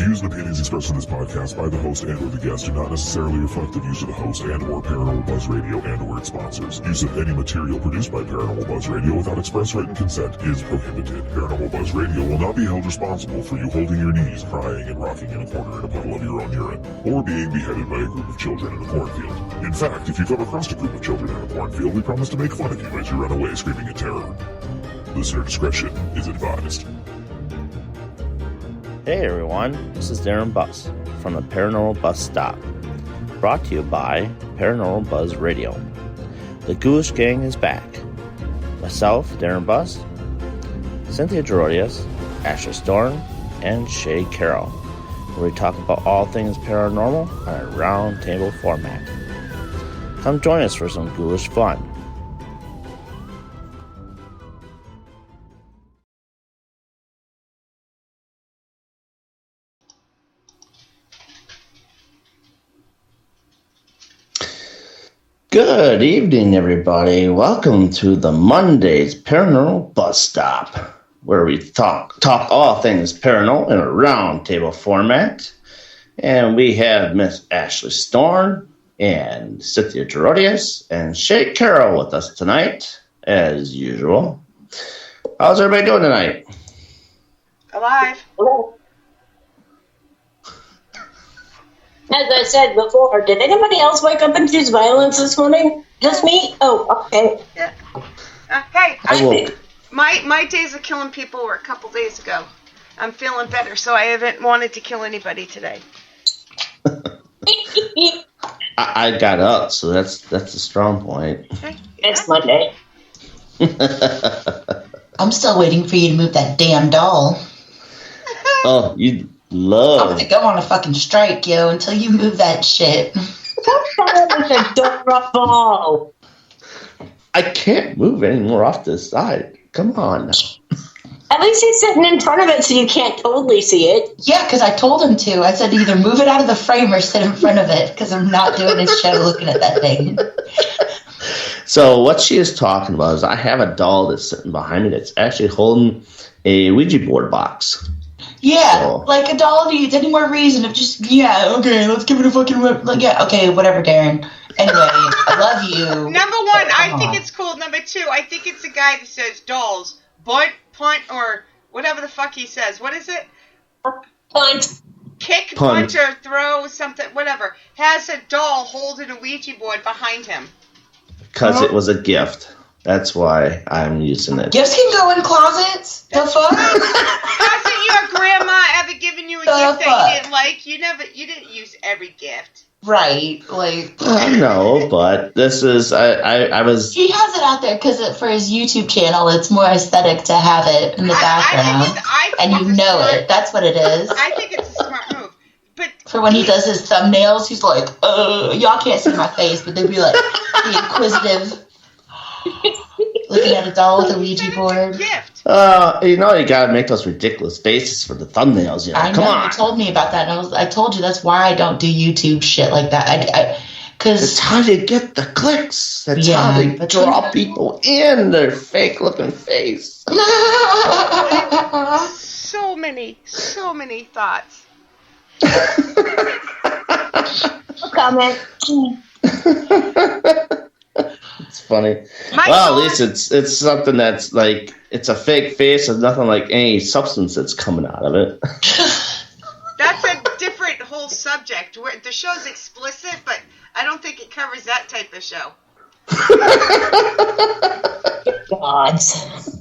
views and opinions expressed in this podcast by the host and or the guest do not necessarily reflect the views of the host and or Paranormal Buzz Radio and or its sponsors. Use of any material produced by Paranormal Buzz Radio without express written consent is prohibited. Paranormal Buzz Radio will not be held responsible for you holding your knees, crying, and rocking in a corner in a puddle of your own urine, or being beheaded by a group of children in a cornfield. In fact, if you come across a group of children in a cornfield, we promise to make fun of you as you run away screaming in terror. Listener discretion is advised. Hey everyone, this is Darren Bus from the Paranormal Bus Stop, brought to you by Paranormal Buzz Radio. The Ghoulish Gang is back. Myself, Darren Bus, Cynthia Gerodius, Ashley Storm, and Shay Carroll, where we talk about all things paranormal on a round table format. Come join us for some ghoulish fun. Good evening, everybody. Welcome to the Monday's Paranormal Bus Stop, where we talk all things paranormal in a round table format. And we have Miss Ashley Storm and Cynthia Gerodius and Shay Carroll with us tonight, as usual. How's everybody doing tonight? Alive. As I said before, did anybody else wake up and choose violence this morning? Just me? Oh, okay. Yeah. My days of killing people were a couple days ago. I'm feeling better, so I haven't wanted to kill anybody today. I got up, so that's a strong point. Okay. It's Monday. I'm still waiting for you to move that damn doll. Oh, you I'm love. gonna go on a fucking strike, yo, until you move that shit. It's adorable. I can't move any more off this side. Come on now. At least he's sitting in front of it so you can't totally see it. Yeah, because I told him to. I said either move it out of the frame or sit in front of it, because I'm not doing this show looking at that thing. So what she is talking about is I have a doll that's sitting behind me that's actually holding a Ouija board box. Yeah, So- like a doll needs any more reason of just, yeah, okay, let's give it a fucking whip. Like, yeah, okay, whatever, Darren. Anyway, I love you. Number one, I Come think on. it's cool. Number two, I think it's the guy that says dolls, butt, punt, or whatever the fuck he says. What is it? Punt. Kick, Punt. punch, or throw, something, whatever. Has a doll holding a Ouija board behind him. Because it was a gift. That's why I'm using it. Gifts can go in closets. The fuck? Hasn't your grandma ever given you a The gift that fuck? you didn't like? You didn't use every gift. Right, like... I know, but this is I was He has it out there because for his YouTube channel, it's more aesthetic to have it in the background. I think And it's you a know smart- it. That's what it is. I think it's a smart move. But For when he does his thumbnails, he's like, y'all can't see my face, but they'd be like, the inquisitive, looking at a doll with a Ouija board. gift. you gotta make those ridiculous faces for the thumbnails, you know. I Come know, on. you told me about that, and I told you that's why I don't do YouTube shit like that. It's Because, how to get the clicks. That's Yeah, how to but draw then- people in their fake looking face. So many thoughts. Comment. It's funny. My Well, at thought- least it's something that's like it's a fake face. There's nothing like any substance that's coming out of it. That's a different whole subject. Where the show's explicit, but I don't think it covers that type of show. Gods.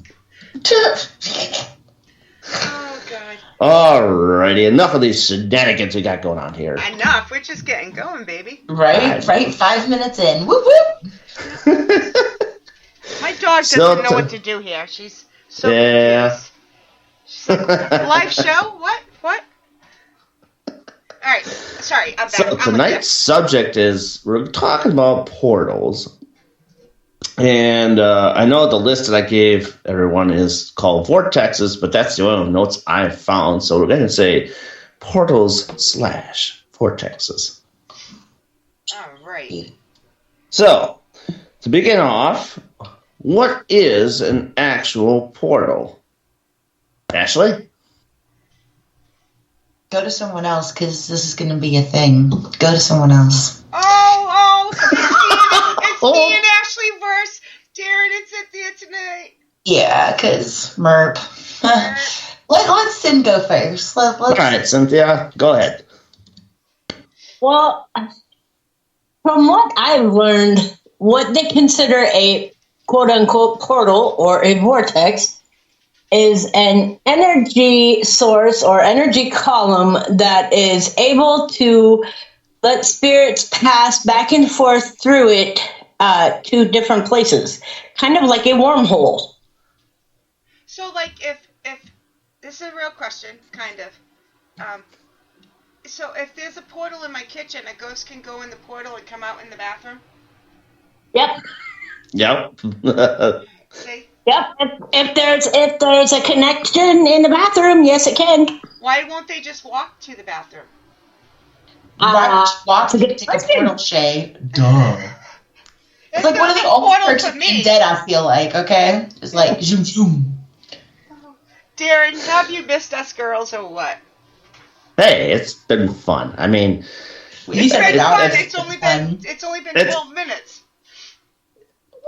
Oh God! Alrighty, enough of these shenanigans we got going on here. Enough. We're just getting going, baby. right, 5 minutes in. Whoop, whoop. My dog doesn't know what to do here. She's so confused. She's like, live show? What? All right. Sorry, I'm back. So tonight's subject is we're talking about portals, and I know the list that I gave everyone is called vortexes, but that's the only notes I've found. So we're going to say portals / vortexes. All right. So to begin off, what is an actual portal? Ashley? Go to someone else, because this is going to be a thing. Go to someone else. Oh, it's me and Ashley verse Darren and Cynthia tonight. Yeah, because Merp. Let Sin go first. All right, Cynthia, go ahead. Well, from what I've learned, what they consider a quote-unquote portal or a vortex is an energy source or energy column that is able to let spirits pass back and forth through it to different places, kind of like a wormhole. So, like, if this is a real question, kind of. So, if there's a portal in my kitchen, a ghost can go in the portal and come out in the bathroom? Yep. See? Yep. If there's a connection in the bathroom, yes, it can. Why won't they just walk to the bathroom? Watch that's a to good take a question. portal, Shay. Duh. It's like one of the only perks of being dead, I feel like, okay? It's like, zoom, zoom. Darren, have you missed us girls or what? Hey, it's been fun. I mean, It's said been it out. fun. It's It's only been It's- 12 minutes.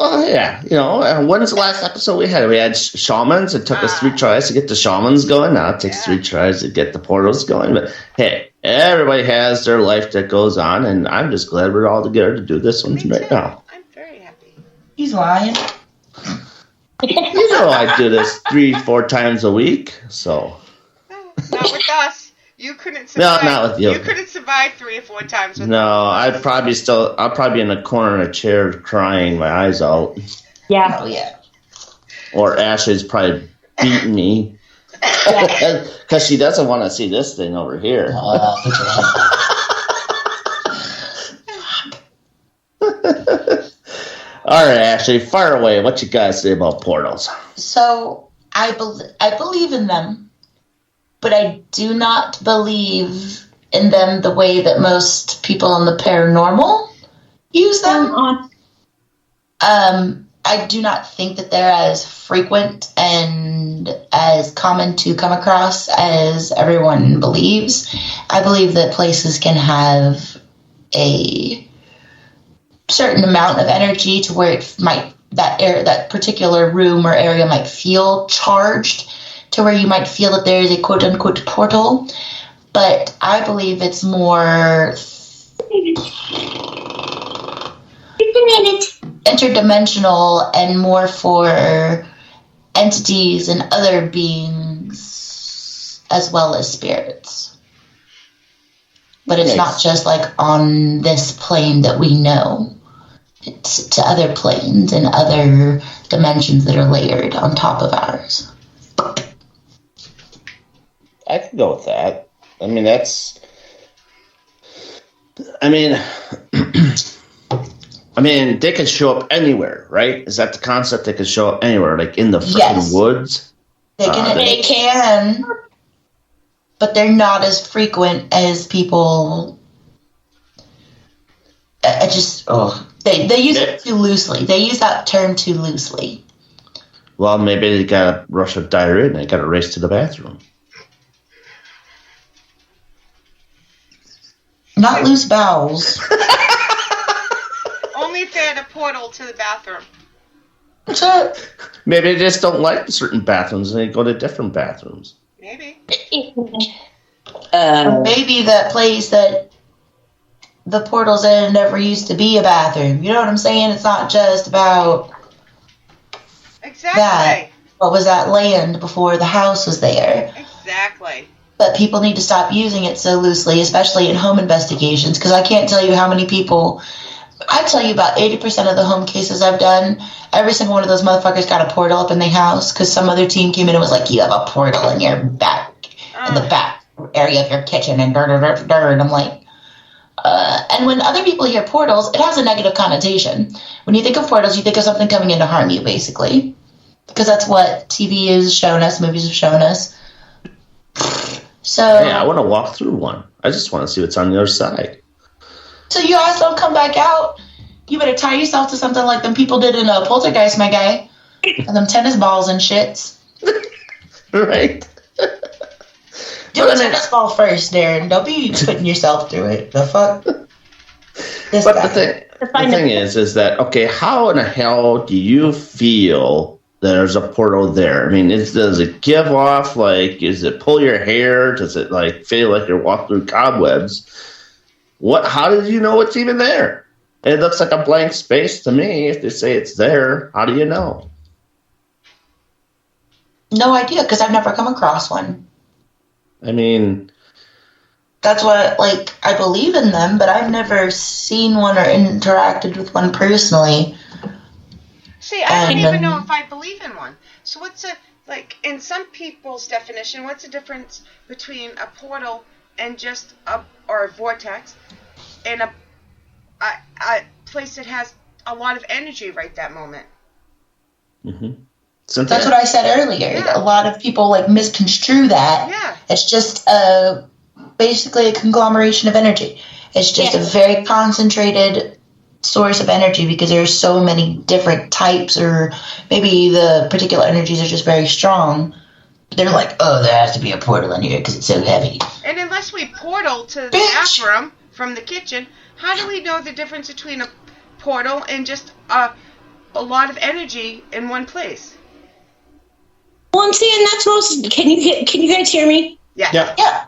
well, yeah, when's the last episode we had? We had shamans. It took us 3 tries to get the shamans going. Now it takes 3 tries to get the portals going. But hey, everybody has their life that goes on, and I'm just glad we're all together to do this one Me right too. now. I'm very happy. He's lying. You know I do this 3-4 times a week, so No, not with us. You couldn't No, survive. not with you. You couldn't survive 3 or 4 times with no, us. I'll probably be in a corner in a chair crying my eyes out, Yeah. Oh, yeah. or Ashley's probably beating me because she doesn't want to see this thing over here. Put your head down. All right, Ashley, fire away. What you guys say about portals? So, I believe in them, but I do not believe in them the way that most people in the paranormal use them. I do not think that they're as frequent and as common to come across as everyone believes. I believe that places can have a certain amount of energy to where it might that particular room or area might feel charged, to where you might feel that there is a quote unquote portal. But I believe it's more interdimensional and more for entities and other beings as well as spirits. But it's not just like on this plane that we know. It's to other planes and other dimensions that are layered on top of ours. I can go with that. I mean, that's. I mean, they can show up anywhere, right? Is that the concept? They can show up anywhere, like in the freaking Yes. woods. They can, but they're not as frequent as people. They use it too loosely. They use that term too loosely. Well, maybe they got a rush of diarrhea and they got to race to the bathroom. Not loose bowels. Only if they had a portal to the bathroom. So, Maybe they just don't like certain bathrooms and they go to different bathrooms. Maybe. maybe that place that the portal's in never used to be a bathroom. You know what I'm saying? It's not just about Exactly. what was that land before the house was there. Exactly. But people need to stop using it so loosely, especially in home investigations, because I can't tell you how many people. I tell you about 80% of the home cases I've done, every single one of those motherfuckers got a portal up in their house because some other team came in and was like, you have a portal in your back, in the back area of your kitchen, and and I'm like, and when other people hear portals, it has a negative connotation. When you think of portals, you think of something coming in to harm you, basically. Because that's what TV has shown us, movies have shown us. So, Hey, I want to walk through one. I just want to see what's on the other side. so you guys don't come back out. You better tie yourself to something like them people did in Poltergeist, my guy. And them tennis balls and shits. Right? Do a tennis ball first, Darren. Don't be putting yourself through it. The fuck? But the thing is that, okay, how in the hell do you feel there's a portal there? I mean, does it give off, like, does it pull your hair? Does it, like, feel like you're walking through cobwebs? How did you know it's even there? It looks like a blank space to me. If they say it's there, how do you know? No idea, because I've never come across one. I mean, that's what, like, I believe in them, but I've never seen one or interacted with one personally. See, I don't even know if I believe in one. So what's in some people's definition, what's the difference between a portal and just or a vortex and a place that has a lot of energy right that moment? Mm-hmm. That's what I said earlier. Yeah. A lot of people, like, misconstrue that. Yeah. It's just basically a conglomeration of energy. It's just a very concentrated source of energy because there's so many different types, or maybe the particular energies are just very strong. They're like, oh, there has to be a portal in here because it's so heavy. And unless we portal to the bathroom from the kitchen, how do we know the difference between a portal and just a lot of energy in one place? Well, and see, and that's most. Can you guys hear me? Yeah.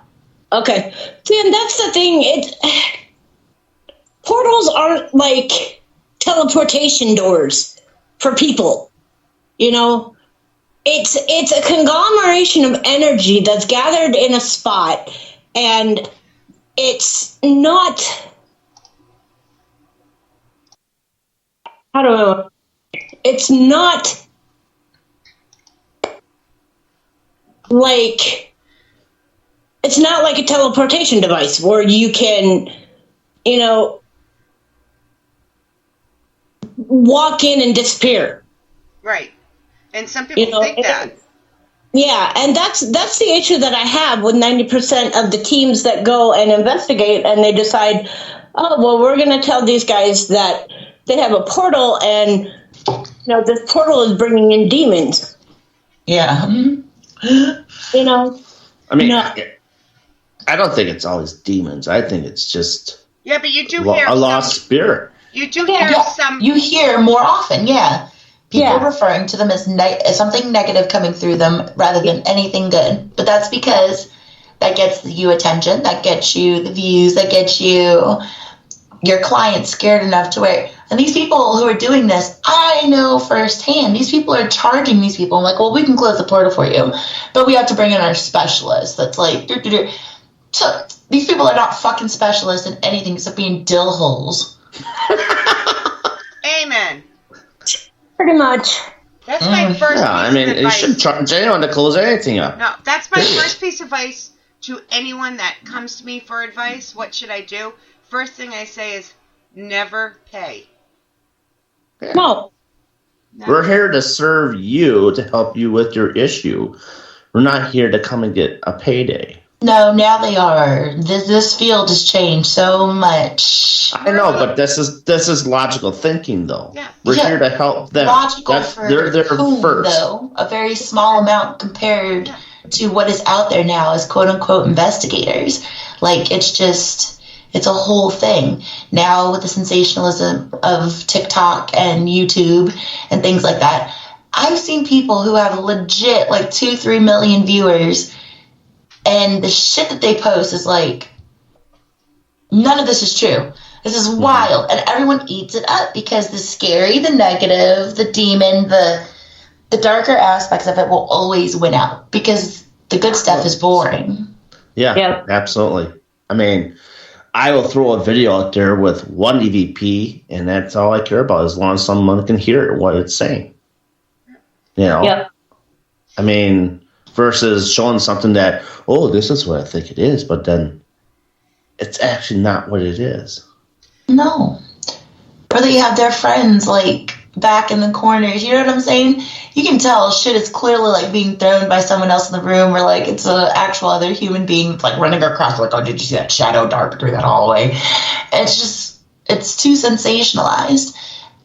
Okay. See, and that's the thing. Portals aren't like teleportation doors for people. You know, it's a conglomeration of energy that's gathered in a spot, and it's not. It's not. Like, it's not like a teleportation device where you can, walk in and disappear. Right. And some people think that. Yeah, and that's the issue that I have with 90% of the teams that go and investigate, and they decide, oh, well, we're going to tell these guys that they have a portal, and, this portal is bringing in demons. Yeah. I mean, I don't think it's always demons. I think it's just but you do hear a lost spirit. You do hear some. You hear more often, people referring to them as something negative coming through them rather than anything good. But that's because that gets you attention, that gets you the views, that gets you your clients scared enough to where. And these people who are doing this, I know firsthand, these people are charging these people. I'm like, well, we can close the portal for you, but we have to bring in our specialist. That's like, So these people are not fucking specialists in anything except being dill holes. Amen. Pretty much. That's my first piece of advice. You shouldn't charge anyone to close anything up. No, that's my first piece of advice to anyone that comes to me for advice. What should I do? First thing I say is never pay. No. We're here to serve you, to help you with your issue. We're not here to come and get a payday. No, now they are. This field has changed so much. I know, but this is logical thinking, though. Yeah. We're here to help them. Logical for they're there whom, first. Though? A very small amount compared to what is out there now as quote-unquote investigators. Like, it's a whole thing. Now with the sensationalism of TikTok and YouTube and things like that, I've seen people who have legit like 2-3 million viewers, and the shit that they post is like, none of this is true. This is wild. And everyone eats it up because the scary, the negative, the demon, the darker aspects of it will always win out because the good stuff is boring. Yeah, absolutely. I mean, I will throw a video out there with one EVP, and that's all I care about, as long as someone can hear what it's saying. Yeah. I mean, versus showing something that, oh, this is what I think it is, but then it's actually not what it is. No. Or they have their friends, like, back in the corners, you know what I'm saying? You can tell shit is clearly, like, being thrown by someone else in the room, or, like, it's an actual other human being, like, running across, like, oh, did you see that shadow dart through that hallway? It's too sensationalized.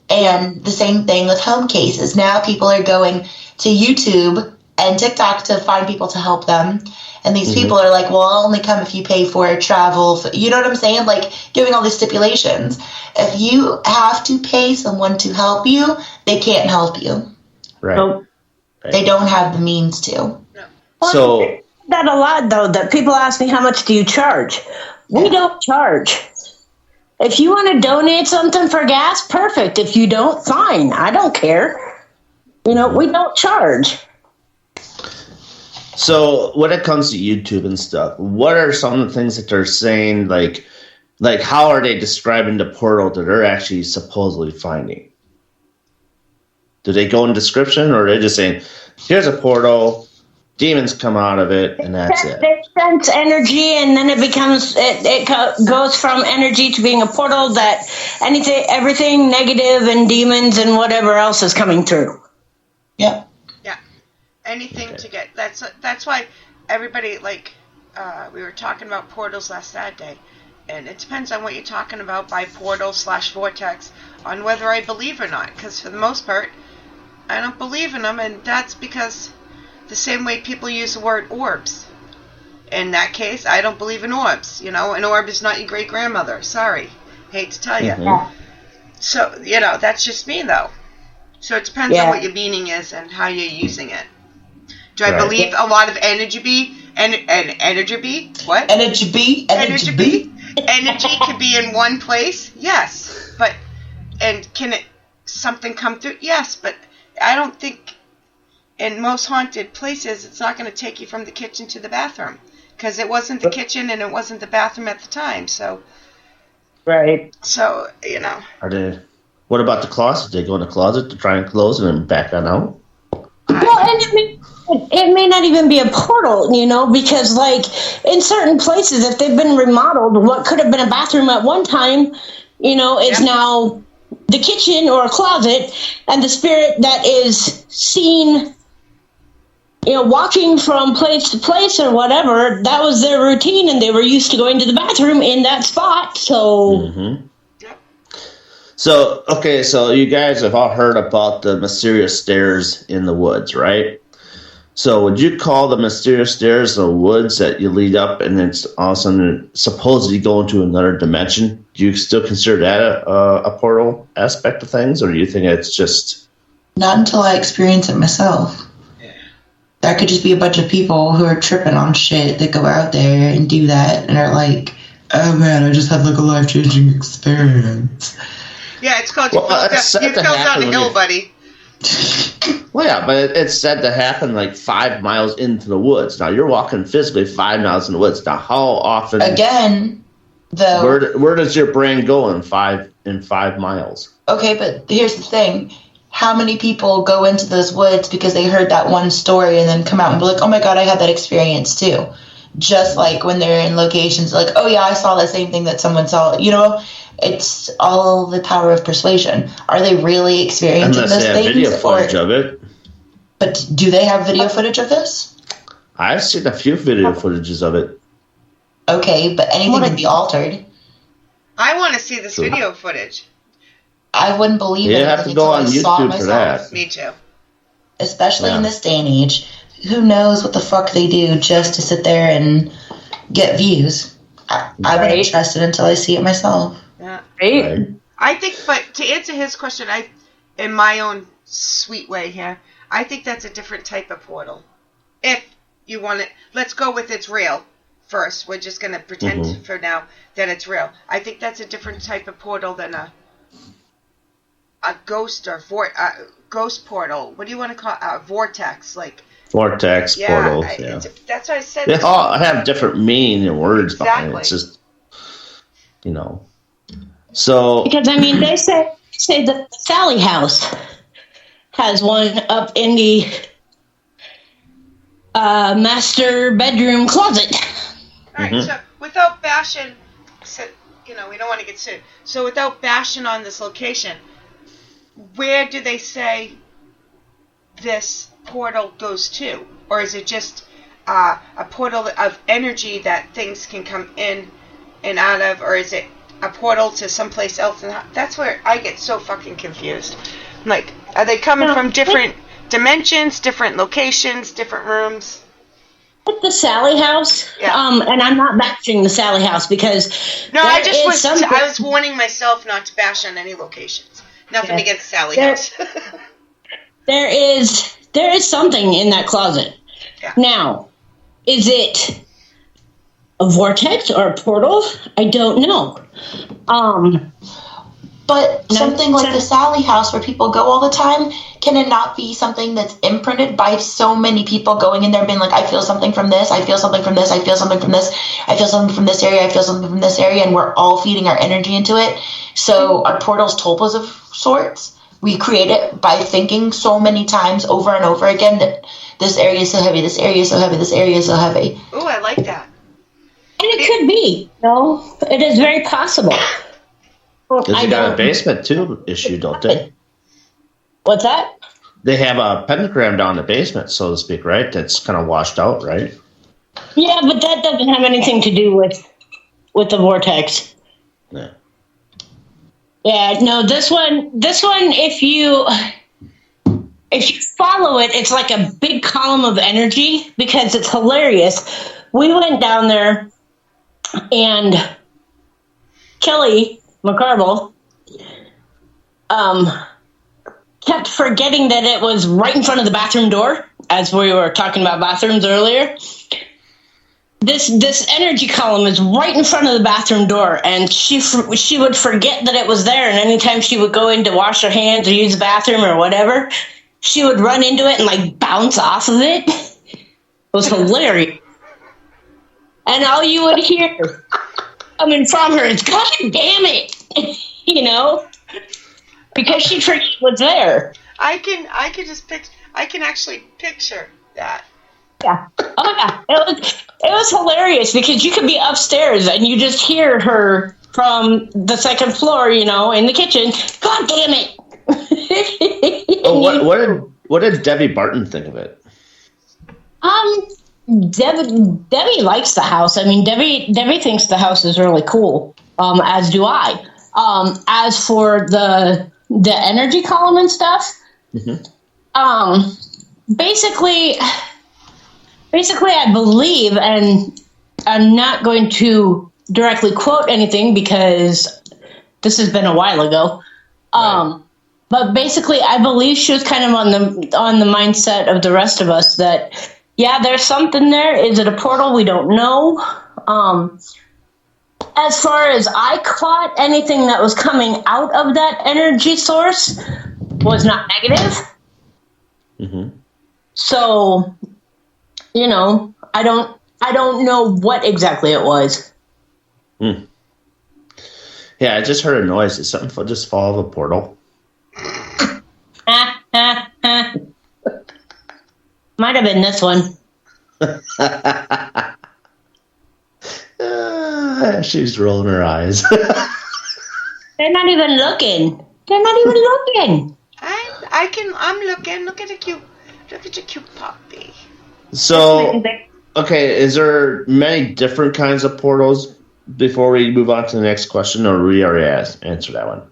And the same thing with home cases. Now people are going to YouTube and TikTok to find people to help them. And these people are like, well, I'll only come if you pay for travel. You know what I'm saying? Like, giving all these stipulations. If you have to pay someone to help you, they can't help you. Right. So, They don't have the means to. well, So- I get that a lot, though, that people ask me, how much do you charge? We don't charge. If you want to donate something for gas, perfect. If you don't, fine. I don't care. We don't charge. So when it comes to YouTube and stuff, what are some of the things that they're saying? Like how are they describing the portal that they're actually supposedly finding? Do they go in description, or are they just saying, here's a portal, demons come out of it, and that's it? They sense energy, and then it goes from energy to being a portal that everything negative and demons and whatever else is coming through. Yep. Anything to get that's why everybody we were talking about portals last Saturday, and it depends on what you're talking about by portal / vortex on whether I believe or not, because for the most part I don't believe in them, and that's because the same way people use the word orbs. In that case, I don't believe in orbs. An orb is not your great grandmother. Sorry, hate to tell you. So that's just me though. So it depends on what your meaning is and how you're using it. Do I believe a lot of energy What? Energy Energy can be in one place? Yes. And can something come through? Yes, but I don't think in most haunted places it's not going to take you from the kitchen to the bathroom, because it wasn't the kitchen and it wasn't the bathroom at the time. So. Right. So, Are they? What about the closet? They go in the closet to try and close and then back on out? Well, and it may not even be a portal, because in certain places, if they've been remodeled, what could have been a bathroom at one time, is now the kitchen or a closet, and the spirit that is seen, walking from place to place or whatever, that was their routine, and they were used to going to the bathroom in that spot. So. So, okay, so you guys have all heard about the mysterious stairs in the woods, right? So would you call the mysterious stairs in the woods that you lead up and it's all of a sudden supposedly go into another dimension? Do you still consider that a portal aspect of things, or do you think it's just... Not until I experience it myself. That could just be a bunch of people who are tripping on shit that go out there and do that and are like, oh man, I just had a life-changing experience. Yeah, it's called you fell down the hill, buddy. Well, yeah, but it's said to happen 5 miles into the woods. Now, you're walking physically 5 miles in the woods. Now, how often... Again, though... Where does your brain go in 5 miles? Okay, but here's the thing. How many people go into those woods because they heard that one story and then come out and be like, oh my god, I had that experience too. Just like when they're in locations like, oh yeah, I saw the same thing that someone saw. It's all the power of persuasion. Are they really experiencing Unless those they have things? video footage of it. But do they have video footage of this? I've seen a few video footages of it. Okay, but anything can be altered. I want to see this video footage. I wouldn't believe it. You have to go on YouTube for that. Me too. Especially in this day and age. Who knows what the fuck they do just to sit there and get views. I wouldn't trust it until I see it myself. Yeah. Right. I think, but to answer his question, in my own sweet way here, I think that's a different type of portal. If you want it, let's go with it's real first. We're just going to pretend for now that it's real. I think that's a different type of portal than a ghost or ghost portal. What do you want to call a vortex? Vortex portals, yeah. That's what I said. They all have different meaning and words behind it. It's just, So... Because, they say that the Sally House has one up in the master bedroom closet. All right, so without bashing, we don't want to get sued. So without bashing on this location, where do they say this portal goes to? Or is it just a portal of energy that things can come in and out of? Or is it a portal to someplace else? And that's where I get so fucking confused. Are they coming from different dimensions, different locations, different rooms. At the Sally house, and I'm not bashing the Sally house because I was warning myself not to bash on any locations. Nothing against Sally house. there is something in that closet. Yeah. Now, is it a vortex or a portal? I don't know. But something like the Sally house where people go all the time, can it not be something that's imprinted by so many people going in there being like, I feel something from this, I feel something from this, I feel something from this, I feel something from this area, I feel something from this area, and we're all feeding our energy into it. So our portal's tulpas of sorts. We create it by thinking so many times over and over again that this area is so heavy, this area is so heavy, this area is so heavy. Ooh, I like that. And it could be. No, it is very possible. Because they got a basement too issue, don't they? What's that? They have a pentagram down the basement, so to speak, right? That's kind of washed out, right? Yeah, but that doesn't have anything to do with the vortex. Yeah. Yeah, no, this one if you follow it, it's like a big column of energy because it's hilarious. We went down there and Kelly McCarville kept forgetting that it was right in front of the bathroom door, as we were talking about bathrooms earlier. This energy column is right in front of the bathroom door, and she would forget that it was there, and anytime she would go in to wash her hands or use the bathroom or whatever, she would run into it and like bounce off of it. It was hilarious. And all you would hear coming from her is, God damn it, you know, because she forgot what's there. I can actually picture that. Yeah. Oh yeah. It was hilarious because you could be upstairs and you just hear her from the second floor, you know, in the kitchen. God damn it. What did Debbie Barton think of it? Debbie likes the house. I mean, Debbie thinks the house is really cool, as do I. As for the energy column and stuff, basically, I believe, and I'm not going to directly quote anything because this has been a while ago. Right. But basically, I believe she was kind of on the mindset of the rest of us that, yeah, there's something there. Is it a portal? We don't know. As far as I caught, anything that was coming out of that energy source was not negative. Mm-hmm. So, you know, I don't know what exactly it was. Hmm. Yeah, I just heard a noise. Did something just fall off a portal? Might have been this one. She's rolling her eyes. They're not even looking. I'm looking. Look at a cute puppy. So, okay, is there many different kinds of portals before we move on to the next question, or we already answered that one? I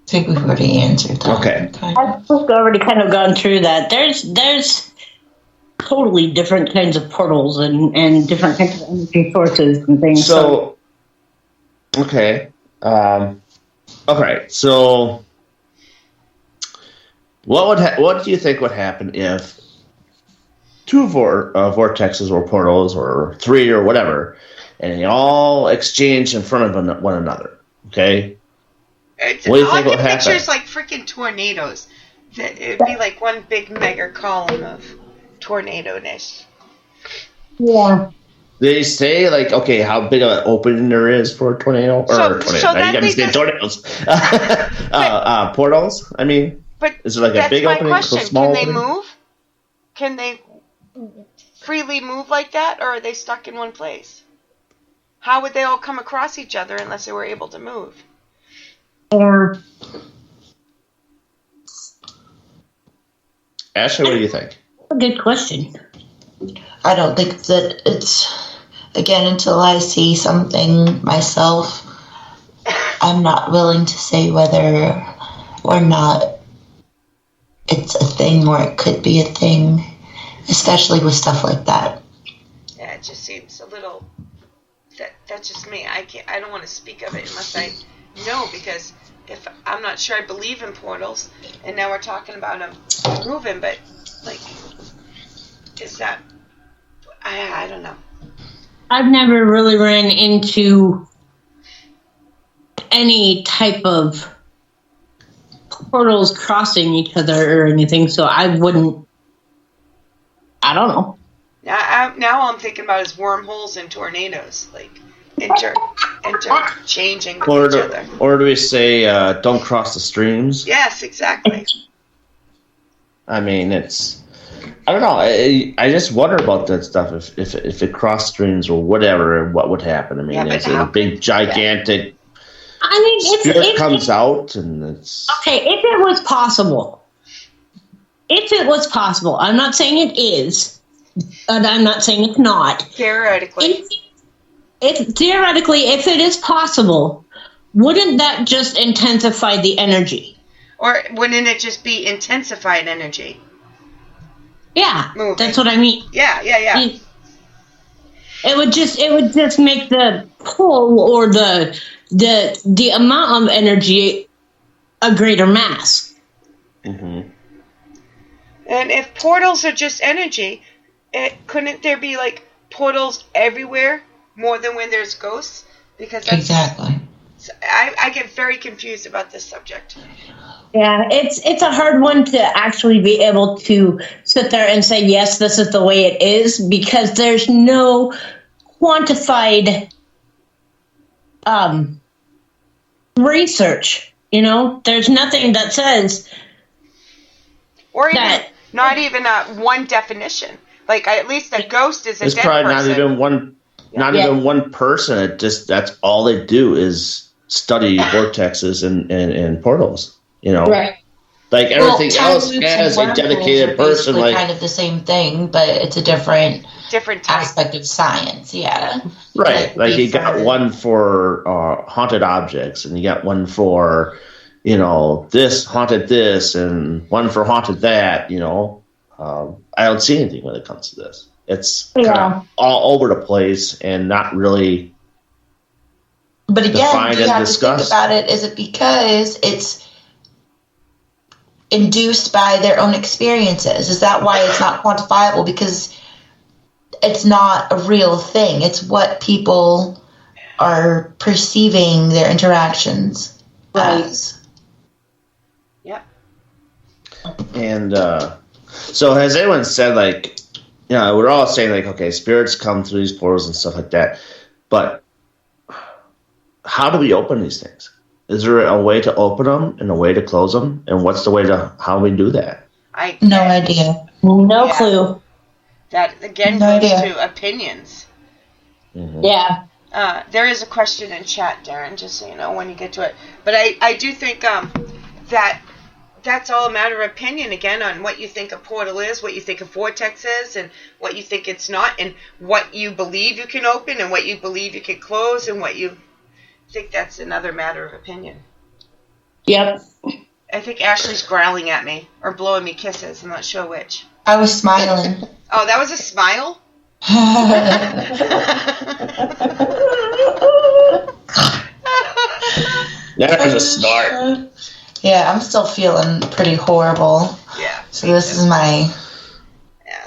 think we've already answered that. Okay. I've already kind of gone through that. There's totally different kinds of portals and different kinds of energy sources and things. So okay. Okay, so what do you think would happen if two vortexes or portals or three or whatever, and they all exchange in front of one another? Okay. What do you think will happen? Pictures like freaking tornadoes. It'd be like one big mega column of tornado-ness. Yeah. They say, like, okay, how big of an opening there is for a tornado? Tornadoes. Portals, I mean. But is it like a big opening, a small opening? Can they move? Can they freely move like that, or are they stuck in one place? How would they all come across each other unless they were able to move? Ashley, what do you think? A good question. I don't think that it's, again, until I see something myself, I'm not willing to say whether or not it's a thing or it could be a thing, especially with stuff like that. Yeah, it just seems a little. That's just me. I don't want to speak of it unless I know, because if I'm not sure I believe in portals, and now we're talking about them moving, but like, is that? I don't know. I've never really ran into any type of portals crossing each other or anything, so I wouldn't. I don't know. Now all I'm thinking about is wormholes and tornadoes, like interchanging with each other. Or do we say don't cross the streams? Yes, exactly. I mean, it's. I don't know. I just wonder about that stuff. If it crossed streams or whatever, what would happen? I mean, it's a big, gigantic. Yeah. I mean, spirit comes out and it's okay. If it was possible, I'm not saying it is, but I'm not saying it's not. Theoretically, if it is possible, wouldn't that just intensify the energy? Or wouldn't it just be intensified energy? Yeah, moving. That's what I mean. Yeah. It would just make the pull or the amount of energy a greater mass. Mm-hmm. And if portals are just energy, couldn't there be like portals everywhere more than when there's ghosts? Because exactly. I get very confused about this subject. Yeah, it's a hard one to actually be able to sit there and say, yes, this is the way it is, because there's no quantified research. There's nothing that says or even, that. Not even one definition. Like at least a ghost is a it's dead probably person. even one person. That's all they do is study vortexes and portals. Right. Like everything else has a dedicated person. Like kind of the same thing, but it's a different type. Aspect of science. Yeah. Right. Like you got one for haunted objects, and you got one for this haunted this, and one for haunted that. I don't see anything when it comes to this. It's kind of all over the place and not really. But again, you have discussed. to think about it. Is it because it's induced by their own experiences? Is that why it's not quantifiable? Because it's not a real thing. It's what people are perceiving their interactions as. Yep. And so has anyone said, like, we're all saying, like, okay, spirits come through these portals and stuff like that, but how do we open these things? Is there a way to open them and a way to close them? And what's the way to how we do that? No idea. No clue. That again goes to opinions. Mm-hmm. Yeah. There is a question in chat, Darren, just so you know when you get to it. But I do think that that's all a matter of opinion, again, on what you think a portal is, what you think a vortex is, and what you think it's not, and what you believe you can open and what you believe you can close, and what you think that's another matter of opinion. Yep. I think Ashley's growling at me or blowing me kisses. I'm not sure which. I was smiling. Oh, that was a smile? There's a snort. Yeah, I'm still feeling pretty horrible. Yeah. So this is my...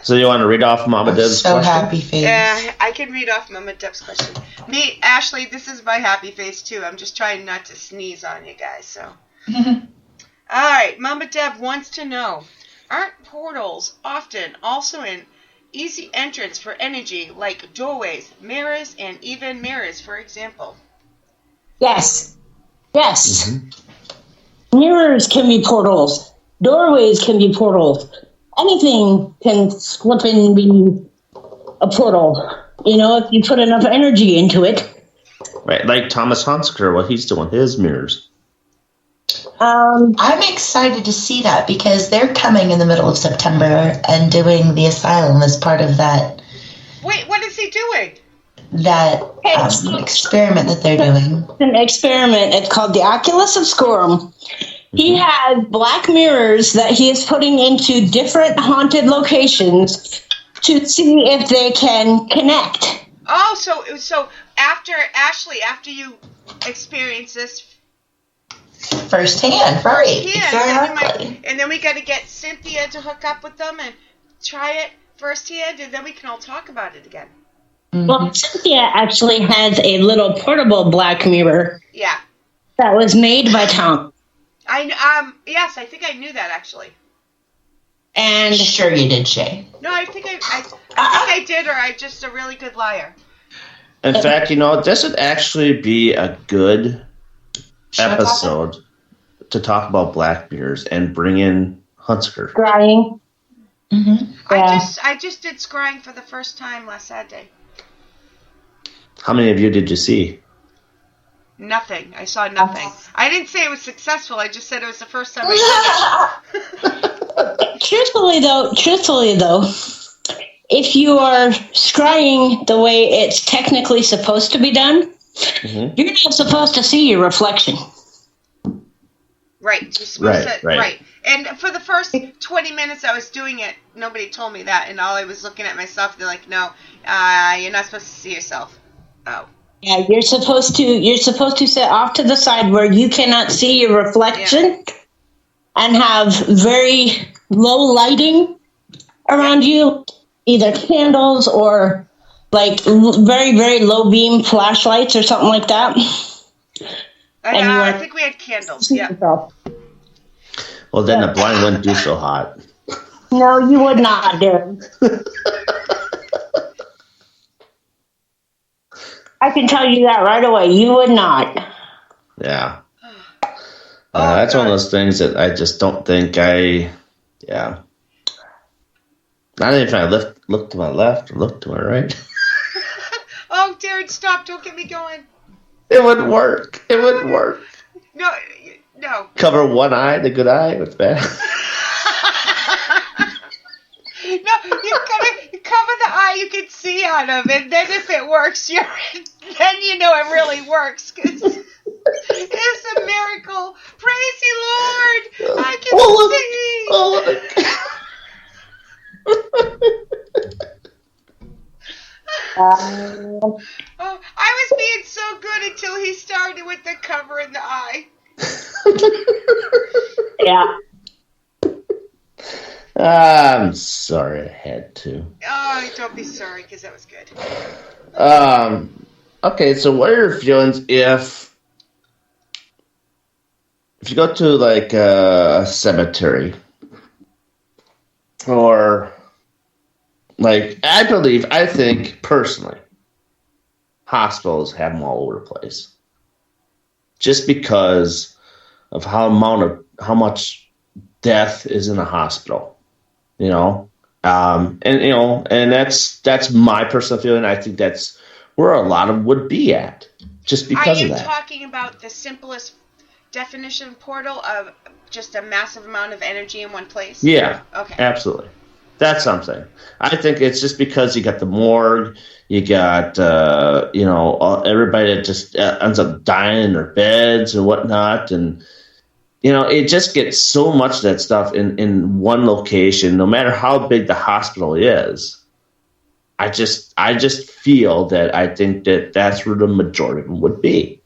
So you want to read off Mama Deb's question? Happy face. Yeah, I can read off Mama Deb's question. Me, Ashley, this is my happy face too. I'm just trying not to sneeze on you guys, so. All right, Mama Deb wants to know, aren't portals often also an easy entrance for energy, like doorways, mirrors, and even mirrors, for example? Yes. Mm-hmm. Mirrors can be portals. Doorways can be portals. Anything can slip and be a portal, if you put enough energy into it. Right, like Thomas Hunsaker, what he's doing, his mirrors. I'm excited to see that because they're coming in the middle of September and doing the asylum as part of that. Wait, what is he doing? That experiment that they're doing. An experiment. It's called the Oculus Obscurum. He has black mirrors that he is putting into different haunted locations to see if they can connect. Oh, so after you experience this firsthand, right? Exactly. And then we got to get Cynthia to hook up with them and try it firsthand, and then we can all talk about it again. Mm-hmm. Well, Cynthia actually has a little portable black mirror. Yeah. That was made by Tom. Yes, I think I knew that actually. And sure you did, Shay. No, I think I did, or I'm just a really good liar. In fact, this would actually be a good episode to talk about black mirrors and bring in Hunsker. Scrying. Mm-hmm. Yeah. I just did scrying for the first time last Saturday. How many of you did you see? Nothing. I saw nothing. I didn't say it was successful. I just said it was the first time I did it. Truthfully though, if you are scrying the way it's technically supposed to be done, you're not supposed to see your reflection. Right. You're supposed to, right. And for the first 20 minutes I was doing it, nobody told me that, and all I was looking at myself. They're like, "No, you're not supposed to see yourself." Oh. Yeah, you're supposed to sit off to the side where you cannot see your reflection, and have very low lighting around you, either candles or like very, very low beam flashlights or something like that. I think we had candles. Yeah. Well, then the blind wouldn't do so hot. No, you would not, Darren. I can tell you that right away. You would not. Yeah. That's one of those things that I just don't think Not even if I look to my left or look to my right. Oh, Darren, stop. Don't get me going. It wouldn't work. No. Cover one eye, the good eye, what's bad? No, you cover the eye you can see out of, and then if it works, then you know it really works, because it's a miracle. Praise the Lord! I can see! I was being so good until he started with the cover in the eye. Yeah. I'm sorry I had to. Oh, don't be sorry, because that was good. Okay, so what are your feelings if you go to like a cemetery, or like I think personally, hospitals have them all over the place, just because of how much death is in a hospital. And that's my personal feeling. I think that's where a lot of would be at, just because of that. Are you talking about the simplest definition portal of just a massive amount of energy in one place? Yeah. Okay. Absolutely. That's something. I think it's just because you got the morgue, you got everybody that just ends up dying in their beds or whatnot, and it just gets so much of that stuff in one location, no matter how big the hospital is. I just feel that I think that's where the majority of them would be.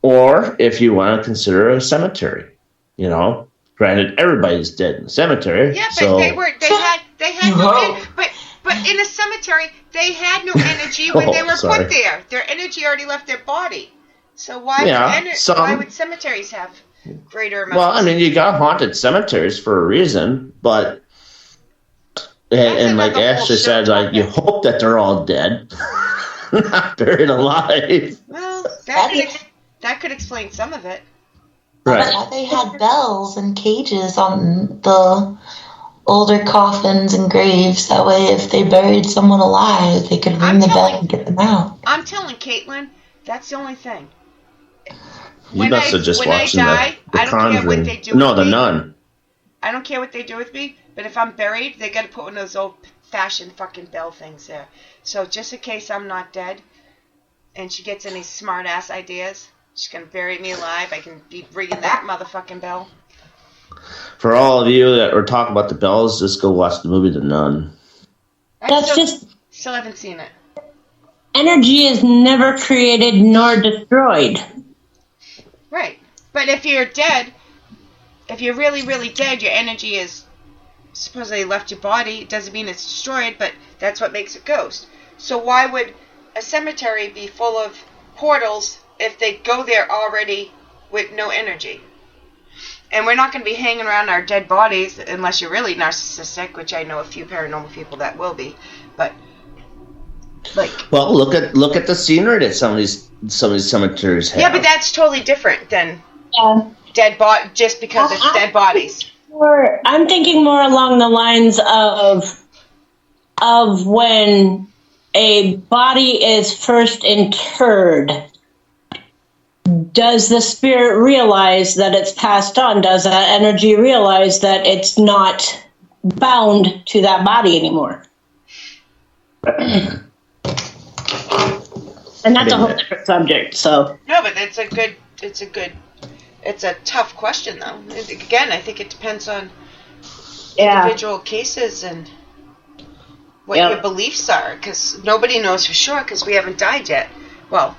Or if you want to consider a cemetery, granted everybody's dead in the cemetery. Yeah, but they had no but in a cemetery they had no energy when they were put there. Their energy already left their body. So why would cemeteries have greater amounts? Well, I mean, you got haunted cemeteries for a reason, but and like Ashley said, like you hope that they're all dead, not buried alive. Well, that could explain some of it. Right. They had bells and cages on the older coffins and graves. That way, if they buried someone alive, they could ring the bell and get them out. I'm telling Caitlin, that's the only thing. You must have just watched the I don't care what they do. No, the Nun. I don't care what they do with me, but if I'm buried, they got to put one of those old-fashioned fucking bell things there. So just in case I'm not dead, and she gets any smart-ass ideas, She's gonna bury me alive. I can be ringing that motherfucking bell. For all of you that were talking about the bells, just go watch the movie The Nun. Still haven't seen it. Energy is never created nor destroyed. Right. But if you're dead, if you're really, really dead, your energy is supposedly left your body. It doesn't mean it's destroyed, but that's what makes a ghost. So why would a cemetery be full of portals if they go there already with no energy? And we're not going to be hanging around our dead bodies unless you're really narcissistic, which I know a few paranormal people that will be. But well, look at the scenery that some of these cemeteries have. Yeah, but that's totally different than just because it's dead bodies. I'm thinking more along the lines of when a body is first interred. Does the spirit realize that it's passed on? Does that energy realize that it's not bound to that body anymore? And that's a whole different subject. So no, but it's a tough question though. Again, I think it depends on individual cases and what your beliefs are, because nobody knows for sure because we haven't died yet. Well,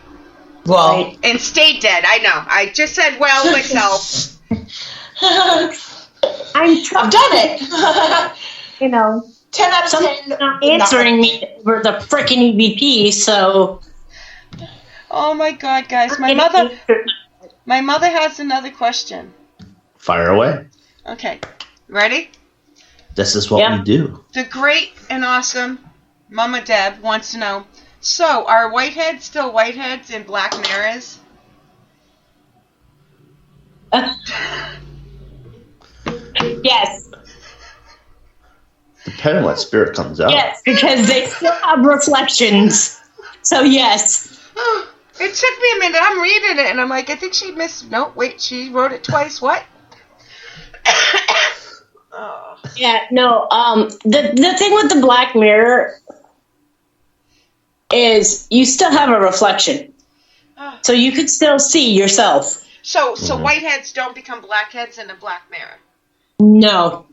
right. And stayed dead. I know. I just said well myself. I've done it. 10 out of 10. Not answering me for the freaking EVP. So. Oh my God, guys! My mother has another question. Fire away. Okay, ready? This is what we do. The great and awesome Mama Deb wants to know. So, are whiteheads still whiteheads in Black Mirrors? Yes. Depending on what spirit comes out. Yes, because they still have reflections. So, yes. It took me a minute. I'm reading it, and I'm like, I think she missed... No, wait, she wrote it twice. What? Oh. Yeah, no, the thing with the Black Mirror is you still have a reflection. So you could still see yourself. So whiteheads don't become blackheads in a Black Mirror? No,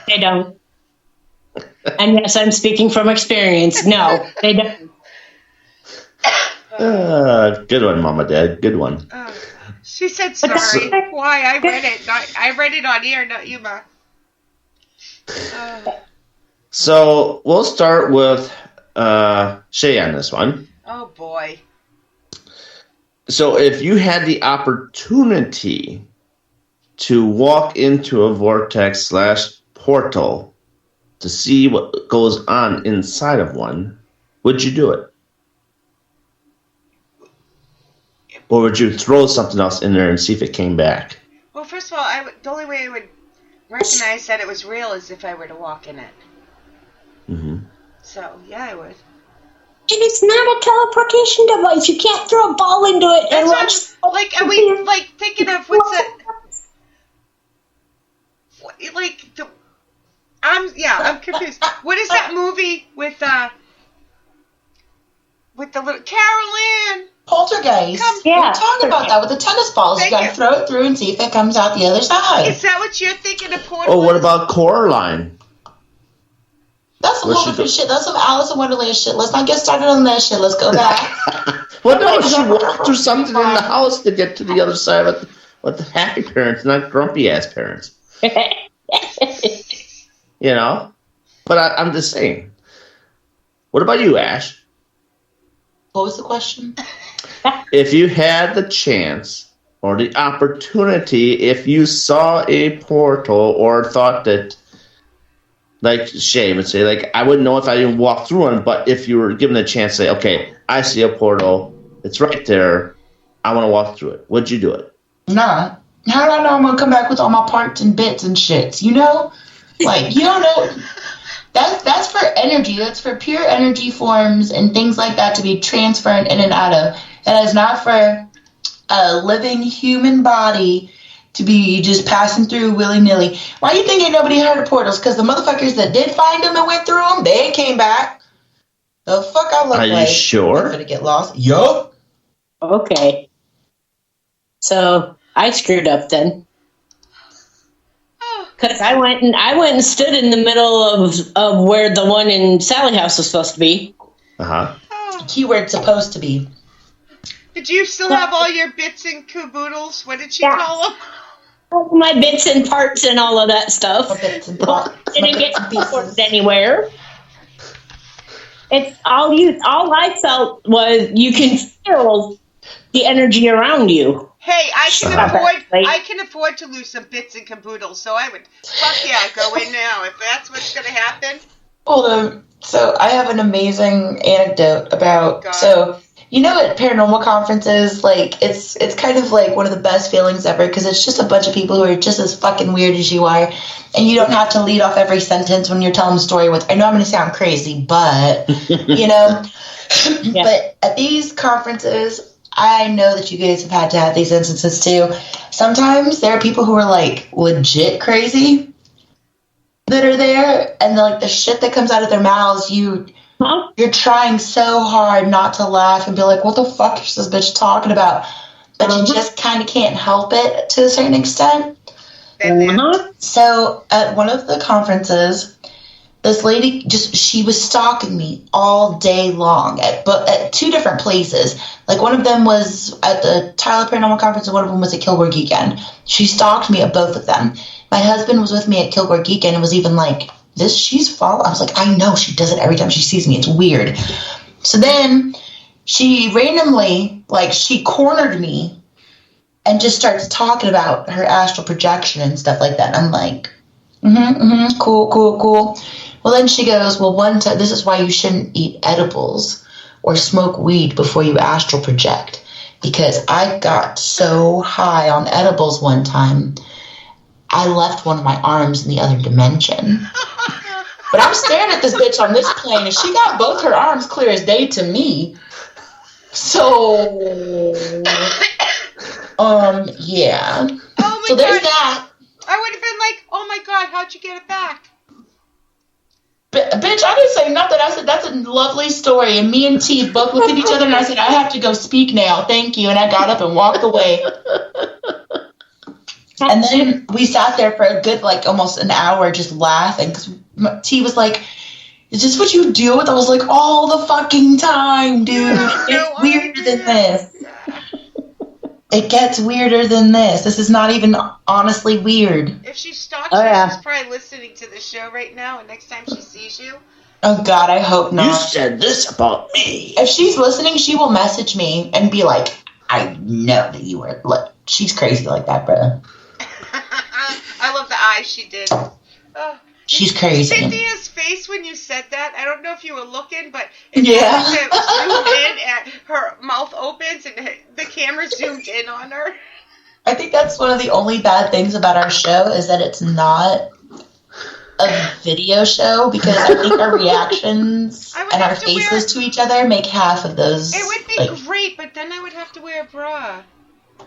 they don't. And yes, I'm speaking from experience. No, they don't. Good one, Mama Dad. Good one. She said sorry. Why? I read it. I read it on air, not you, Ma. So we'll start with Shay on this one. Oh boy. So if you had the opportunity to walk into a vortex / portal to see what goes on inside of one, would you do it? Or would you throw something else in there and see if it came back? Well, first of all, the only way I would recognize that it was real is if I were to walk in it. Mm-hmm. So, yeah, I would. And it's not a teleportation device. You can't throw a ball into it and watch. Are we thinking of I'm confused. What is that movie with the little Carol Ann? Poltergeist. We're talking about that with the tennis balls. You gotta throw it through and see if it comes out the other side. Is that what you're thinking of portal? Oh, what about Coraline? That's some whole different shit. That's some Alice in Wonderland shit. Let's not get started on that shit. Let's go back. Well, no, she walked through something in the house to get to the other side with the happy parents, not grumpy-ass parents. You know? But I'm just saying. What about you, Ash? What was the question? If you had the chance or the opportunity, if you saw a portal or thought that, like Shay would say, like, I wouldn't know if I even walked through one, but if you were given the chance to say, okay, I see a portal, it's right there, I want to walk through it, would you do it? Nah. How do I know I'm going to come back with all my parts and bits and shits, you know? Like, you don't know. That's for energy. That's for pure energy forms and things like that to be transferred in and out of. That is not for a living human body to be just passing through willy-nilly. Why do you think ain't nobody heard of portals? Because the motherfuckers that did find them and went through them, they came back. The fuck I look like. Are you sure? I'm gonna get lost. Yup. Okay. So I screwed up then. Because I went and stood in the middle of where the one in Sally House was supposed to be. Keyword supposed to be. Did you still have all your bits and caboodles? What did she call them? All my bits and parts and all of that stuff. Bits and parts. Didn't get transported anywhere. It's all I felt was you can feel the energy around you. Hey, I can afford to lose some bits and caboodles, so I would go in now if that's what's gonna happen. Hold on. So I have an amazing anecdote about at paranormal conferences, like it's kind of like one of the best feelings ever because it's just a bunch of people who are just as fucking weird as you are, and you don't have to lead off every sentence when you're telling the story with, I know I'm going to sound crazy, but But at these conferences, I know that you guys have had to have these instances too. Sometimes there are people who are like legit crazy that are there, and like the shit that comes out of their mouths, you're trying so hard not to laugh and be like, what the fuck is this bitch talking about? But you just kind of can't help it to a certain extent. So at one of the conferences, this lady she was stalking me all day long at two different places. Like one of them was at the Tyler Paranormal Conference and one of them was at Kilgore Geekend. She stalked me at both of them. My husband was with me at Kilgore Geekend and was even like, she's following. I was like, I know, she does it every time she sees me. It's weird. So then she randomly, she cornered me and just starts talking about her astral projection and stuff like that. And I'm like, cool. Well, then she goes, well, this is why you shouldn't eat edibles or smoke weed before you astral project. Because I got so high on edibles one time, I left one of my arms in the other dimension. But I'm staring at this bitch on this plane, and she got both her arms clear as day to me. So, yeah. Oh my there's God. that. I would have been like, oh my God, how'd you get it back? Bitch, I didn't say nothing. I said, that's a lovely story. And me and T both looked at each other, and I said, I have to go speak now. Thank you. And I got up and walked away. And then we sat there for a good, almost an hour just laughing. Because T was like, is this what you deal with? I was like, all the fucking time, dude. It's weirder than this. It gets weirder than this. This is not even honestly weird. If she stalks you, she's probably listening to the show right now, and next time she sees you. Oh, God, I hope not. You said this about me. If she's listening, she will message me and be like, I know that you were. Look, she's crazy like that, bro. I love the eyes she did. She's crazy. Cynthia's face when you said that, I don't know if you were looking, but if you zoom in at her mouth opens and the camera zoomed in on her. I think that's one of the only bad things about our show is that it's not a video show, because I think our reactions and our faces to each other make half of those. It would be great, but then I would have to wear a bra.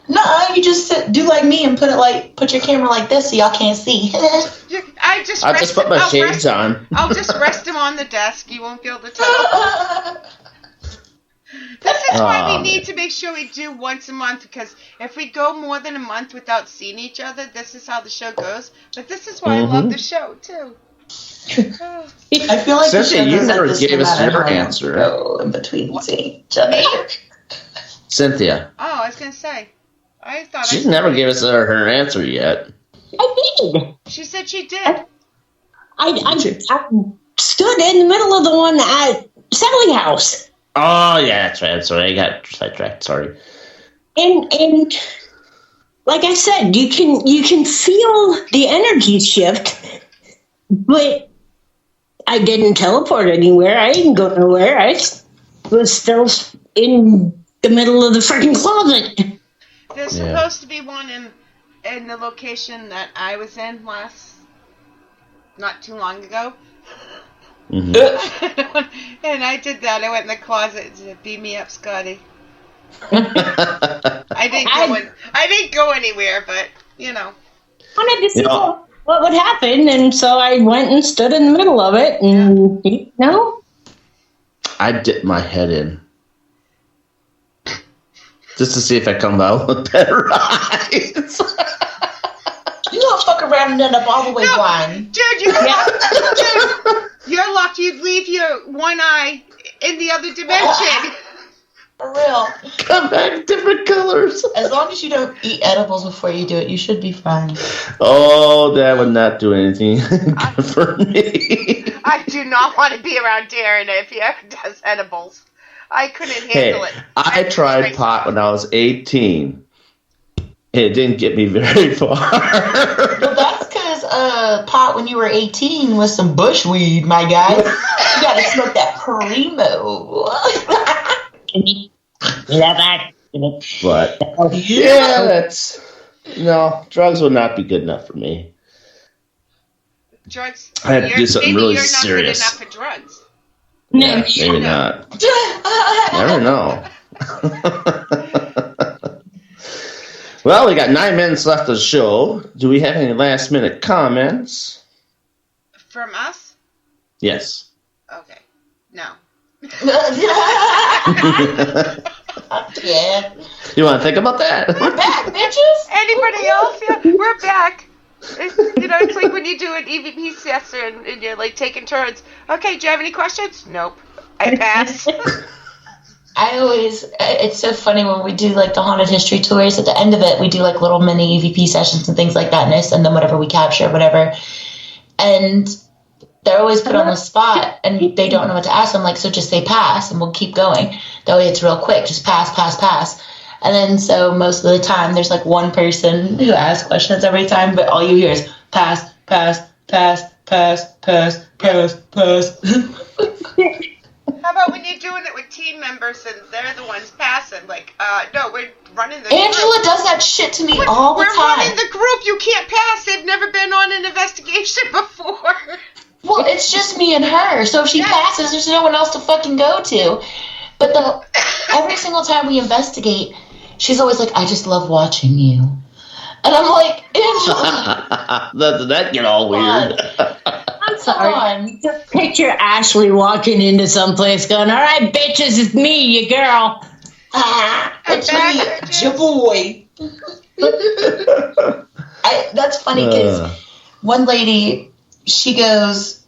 No, you just do like me and put your camera like this so y'all can't see. I'll just put my shades on. I'll just rest them on the desk. You won't be able to tell. This is why we need to make sure we do once a month, because if we go more than a month without seeing each other, this is how the show goes. But this is why I love the show, too. I feel like Cynthia, you never gave us your answer. In between seeing each other. Cynthia. Oh, I was going to say. I thought She's never gave us her answer yet. I did. She said she did. I stood in the middle of the one at Sally House. Oh, yeah, that's right. I got sidetracked. Sorry. And like I said, you can feel the energy shift, but I didn't teleport anywhere. I didn't go nowhere. I was still in the middle of the freaking closet. There's supposed to be one in the location that I was in not too long ago. Mm-hmm. And I did that. I went in the closet and said, "Beam me up, Scotty." I didn't go anywhere, but I wanted to see what would happen, and so I went and stood in the middle of it, and I dipped my head in. Just to see if I come out with better eyes. You don't fuck around and end up all the way blind. Dude, you're lucky you'd leave your one eye in the other dimension. For real. Come back different colors. As long as you don't eat edibles before you do it, you should be fine. Oh, that would not do anything good for me. I do not want to be around Darren if he ever does edibles. I couldn't handle it. I tried pot when I was 18. It didn't get me very far. Well, that's because pot when you were 18 was some bushweed, my guy. You gotta smoke that primo. But yeah, that's drugs would not be good enough for me. Drugs. I have to do something really serious. You're not good enough for drugs. Yeah, maybe not. Never know. Well, we got 9 minutes left of the show. Do we have any last minute comments? From us? Yes. Okay. No. Yeah. You want to think about that? We're back, bitches. Anybody else? Yeah, we're back. It's like when you do an EVP session and you're like taking turns. Okay, do you have any questions? Nope. I pass. It's so funny when we do like the haunted history tours. At the end of it, we do like little mini EVP sessions and things like that, and I send them whatever we capture, whatever. And they're always put on the spot, and they don't know what to ask. I'm like, so just say pass, and we'll keep going. That way it's real quick. Just pass, pass, pass. And then so most of the time, there's like one person who asks questions every time, but all you hear is pass, pass, pass, pass, pass, pass, pass. How about when you're doing it with team members and they're the ones passing? Like, no, we're running the Angela group. does that shit to me all the time. We're running the group. You can't pass. They've never been on an investigation before. Well, it's just me and her. So if she passes, there's no one else to fucking go to. But every single time we investigate, she's always like, I just love watching you. And I'm like, Angela. Doesn't that get all weird? I'm sorry. Just picture Ashley walking into someplace going, all right, bitches, it's me, your girl. It's me, your boy. That's funny because one lady, she goes,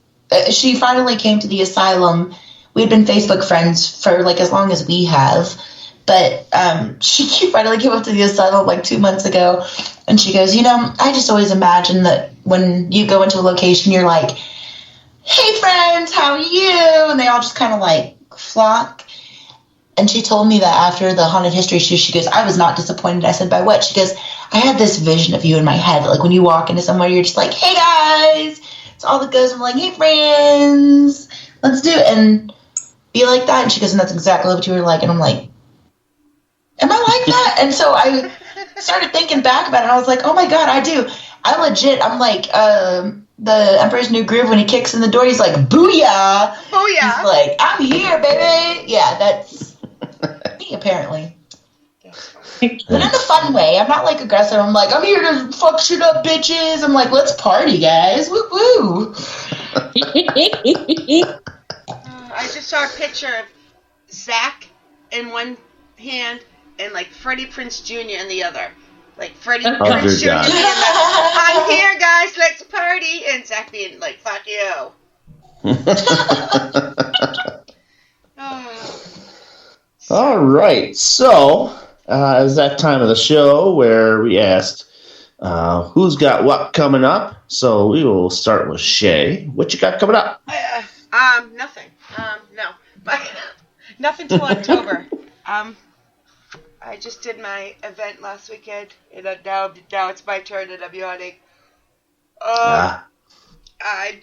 she finally came to the asylum. We had been Facebook friends for like as long as we have. But she finally came up to the asylum like 2 months ago, and she goes, I just always imagine that when you go into a location, you're like, hey, friends, how are you? And they all just kind of like flock. And she told me that after the haunted history show, she goes, I was not disappointed. I said, by what? She goes, I had this vision of you in my head. Like when you walk into somewhere, you're just like, hey, guys. It's all the girls. I'm like, hey, friends, let's do it. And be like that. And she goes, and that's exactly what you were like. And I'm like, am I like that? And so I started thinking back about it, and I was like, oh my God, I do. I'm like, the Emperor's New Groove, when he kicks in the door, he's like, booyah. Booyah. He's like, I'm here, baby. Yeah, that's me, apparently. But in a fun way. I'm not like aggressive. I'm like, I'm here to fuck shit up, bitches. I'm like, let's party, guys. Woo woo. I just saw a picture of Zach in one hand and like Freddie Prinze Jr. in the other. Like Freddie Prinze Jr. God. I'm here, guys, let's party. And Zach being like, fuck you. All right. So, it's that time of the show where we asked who's got what coming up. So we will start with Shay. What you got coming up? Nothing. No. Nothing till October. I just did my event last weekend, and now it's my turn at WHD.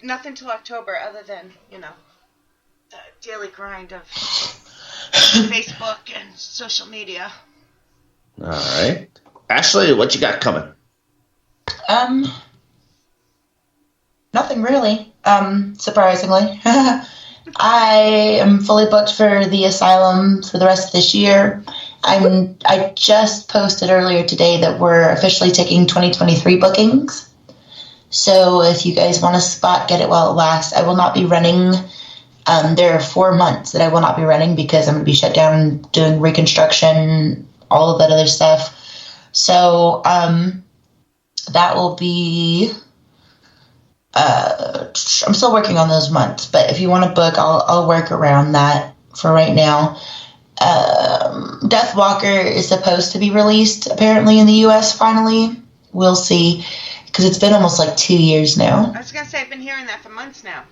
Nothing till October, other than the daily grind of Facebook and social media. All right, Ashley, what you got coming? Nothing really. Surprisingly. I am fully booked for the asylum for the rest of this year. I just posted earlier today that we're officially taking 2023 bookings. So if you guys want a spot, get it while it lasts. I will not be running. There are 4 months that I will not be running because I'm going to be shut down doing reconstruction all of that other stuff. So that will be. I'm still working on those months, but if you want to book, I'll work around that for right now. Deathwalker is supposed to be released apparently in the U.S. finally. We'll see, because it's been almost like 2 years now. I was gonna say I've been hearing that for months now.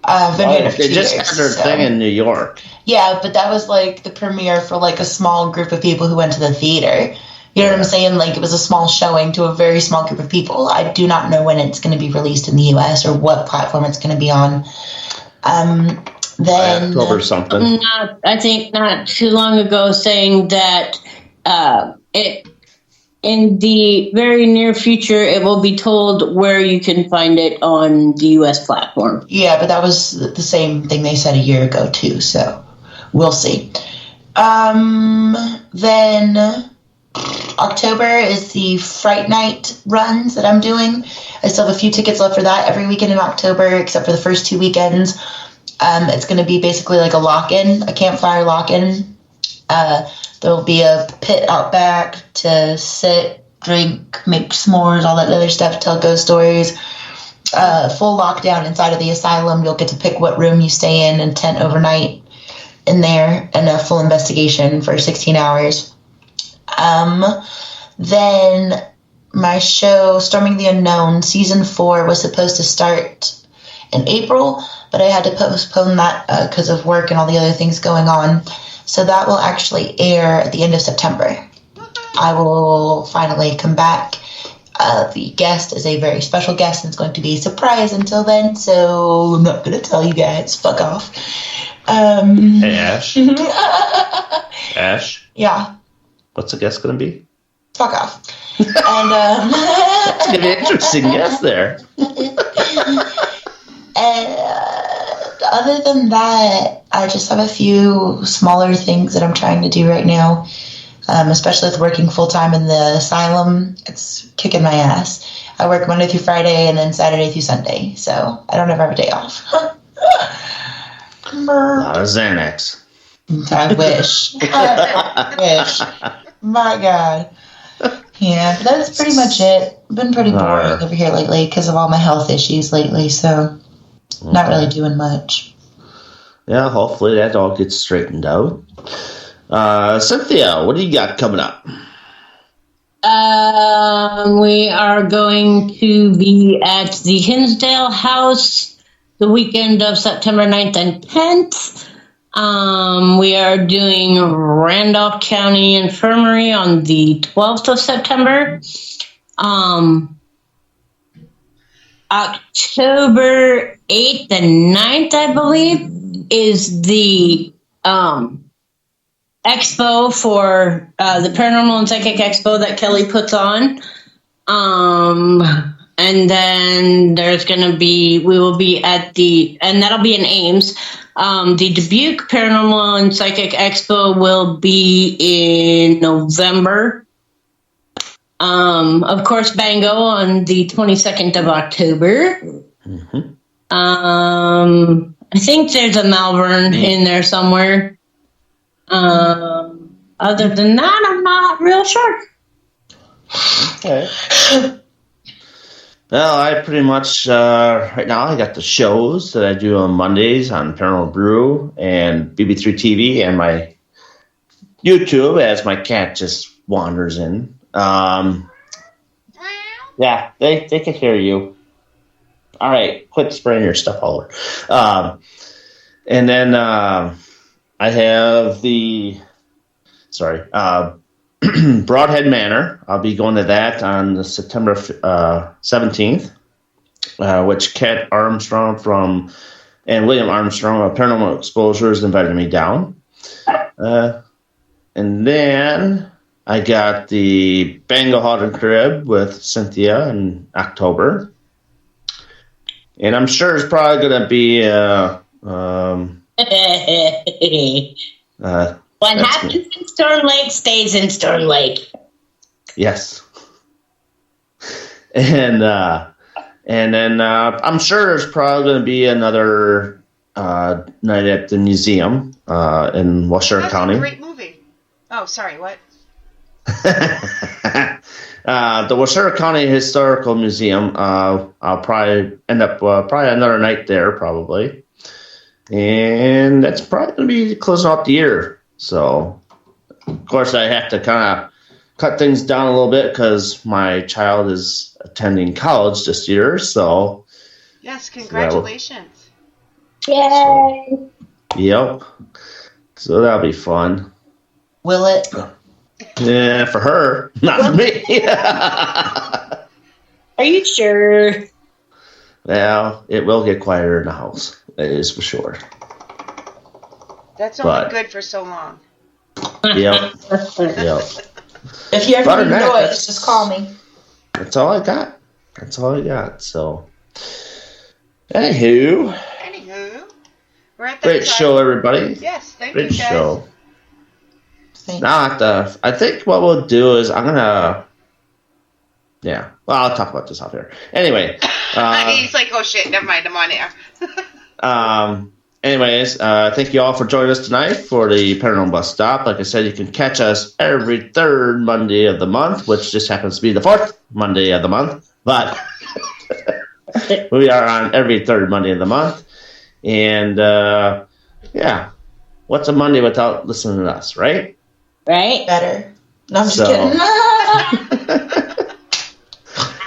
I've been hearing it for 2 They just years, had their so. thing in New York. Yeah, but that was like the premiere for like a small group of people who went to the theater. You know what I'm saying? Like, it was a small showing to a very small group of people. I do not know when it's going to be released in the U.S. or what platform it's going to be on. Then October something. I think not too long ago saying that it in the very near future it will be told where you can find it on the U.S. platform. Yeah, but that was the same thing they said a year ago too. So we'll see. Then October is the Fright Night runs that I'm doing. I still have a few tickets left for that every weekend in October, except for the first 2 weekends. It's going to be basically like a lock-in, a campfire lock-in. There'll be a pit out back to sit, drink, make s'mores, all that other stuff, tell ghost stories. Full lockdown inside of the asylum. You'll get to pick what room you stay in and tent overnight in there, and a full investigation for 16 hours. Then my show, Storming the Unknown, season 4 was supposed to start in April, but I had to postpone that because of work and all the other things going on. So that will actually air at the end of September. I will finally come back. The guest is a very special guest, and it's going to be a surprise until then, so I'm not going to tell you guys. Fuck off. Hey, Ash. Ash, Yeah, what's the guest going to be? fuck off. And It's going to be an interesting guest there. other than that, I just have a few smaller things that I'm trying to do right now, especially with working full-time in the asylum. It's kicking my ass. I work Monday through Friday and then Saturday through Sunday, so I don't ever have a day off. A lot of Xanax. I wish. I wish. My God. Yeah, but that's pretty much it. I've been pretty boring over here lately because of all my health issues lately, so not really doing much. Yeah, hopefully that all gets straightened out. Cynthia, what do you got coming up? We are going to be at the Hinsdale House the weekend of September 9th and 10th. We are doing Randolph County Infirmary on the 12th of September. October 8th and 9th, I believe, is the expo for the Paranormal and Psychic Expo that Kelly puts on. And then there's going to be, we will be at and that'll be in Ames. The Dubuque Paranormal and Psychic Expo will be in November. Of course, Bango on the 22nd of October. Mm-hmm. I think there's a Malvern in there somewhere. Other than that, I'm not real sure. Okay. Well, I pretty much, right now, I got the shows that I do on Mondays on Paranormal Brew and BB3 TV and my YouTube as my cat just wanders in. Yeah, they can hear you. All right, quit spraying your stuff all over. And then I have Broadhead Manor. I'll be going to that on the September 17th, which Kat Armstrong and William Armstrong of Paranormal Exposures invited me down. And then I got the Bango Haunted Crib with Cynthia in October. And I'm sure it's probably going to be what happens in Storm Lake stays in Storm Lake. Yes. And then I'm sure there's probably going to be another night at the museum in Washoe That's County. a great movie. Oh, sorry, what? The Washoe County Historical Museum. I'll probably end up probably another night there, probably. And that's probably going to be closing out the year. So, of course, I have to kind of cut things down a little bit because my child is attending college this year. So, yes, congratulations. Yay! Yep. So that'll be fun. Will it? Yeah, for her, not for me. Are you sure? Well, it will get quieter in the house. It is for sure. That's only But- good for so long. Yep. Yep. If you ever Other need than that, noise, that's- just call me. That's all I got. That's all I got. So, anywho, Anywho, we're at that great time. show, everybody. Yes, thank Great you guys. show. Thanks. Now, I think what we'll do is I'm gonna. Yeah. Well, I'll talk about this off here. Anyway. He's like, oh shit, never mind, I'm on air. Anyways, thank you all for joining us tonight for the Paranormal Bus Stop. Like I said, you can catch us every third Monday of the month, which just happens to be the fourth Monday of the month. But we are on every third Monday of the month. And, yeah, what's a Monday without listening to us, right? Right? Better. No, I'm just So- kidding.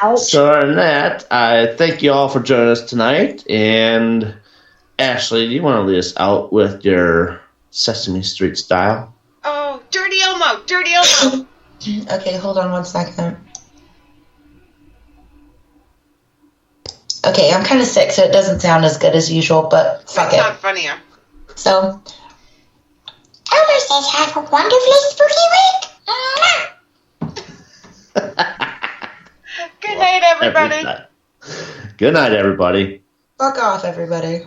Ouch. So, other than that, I thank you all for joining us tonight. And, Ashley, do you want to lead us out with your Sesame Street style? Oh, Dirty Elmo, Dirty Elmo. Okay, hold on 1 second. Okay, I'm kind of sick, so it doesn't sound as good as usual, but fuck That it. sounds funnier. So, Elmo says have a wonderfully spooky week. Good night, everybody. Good night, everybody. Fuck off, everybody.